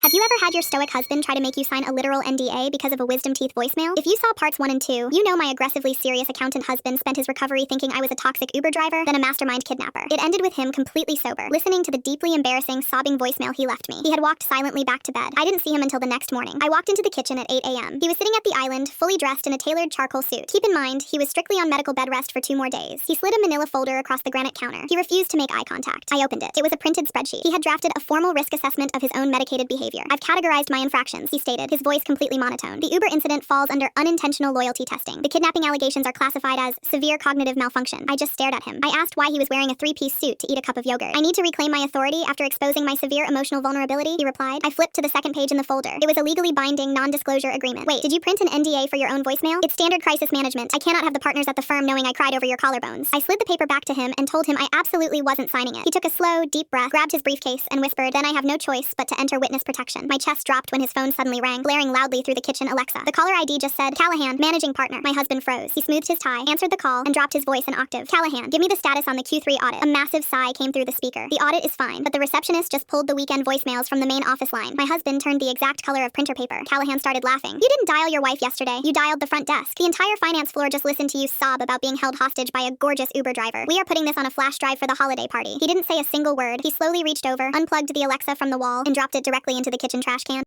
Have you ever had your stoic husband try to make you sign a literal NDA because of a wisdom teeth voicemail? If you saw parts 1 and 2, you know my aggressively serious accountant husband spent his recovery thinking I was a toxic Uber driver, then a mastermind kidnapper. It ended with him completely sober, listening to the deeply embarrassing, sobbing voicemail he left me. He had walked silently back to bed. I didn't see him until the next morning. I walked into the kitchen at 8 a.m. He was sitting at the island, fully dressed in a tailored charcoal suit. Keep in mind, he was strictly on medical bed rest for 2 more days. He slid a manila folder across the granite counter. He refused to make eye contact. I opened it. It was a printed spreadsheet. He had drafted a formal risk assessment of his own medicated behavior. "I've categorized my infractions," he stated, his voice completely monotone. "The Uber incident falls under unintentional loyalty testing. The kidnapping allegations are classified as severe cognitive malfunction." I just stared at him. I asked why he was wearing a 3-piece suit to eat a cup of yogurt. "I need to reclaim my authority after exposing my severe emotional vulnerability," he replied. I flipped to the second page in the folder. It was a legally binding non-disclosure agreement. "Wait, did you print an NDA for your own voicemail? It's standard crisis management. I cannot have the partners at the firm knowing I cried over your collarbones." I slid the paper back to him and told him I absolutely wasn't signing it. He took a slow, deep breath, grabbed his briefcase, and whispered, "Then I have no choice but to enter witness protection." My chest dropped when his phone suddenly rang, blaring loudly through the kitchen Alexa. The caller ID just said, "Callahan, managing partner." My husband froze. He smoothed his tie, answered the call, and dropped his voice an octave. "Callahan, give me the status on the Q3 audit." A massive sigh came through the speaker. "The audit is fine, but the receptionist just pulled the weekend voicemails from the main office line." My husband turned the exact color of printer paper. Callahan started laughing. "You didn't dial your wife yesterday. You dialed the front desk. The entire finance floor just listened to you sob about being held hostage by a gorgeous Uber driver. We are putting this on a flash drive for the holiday party." He didn't say a single word. He slowly reached over, unplugged the Alexa from the wall, and dropped it directly into the kitchen trash can.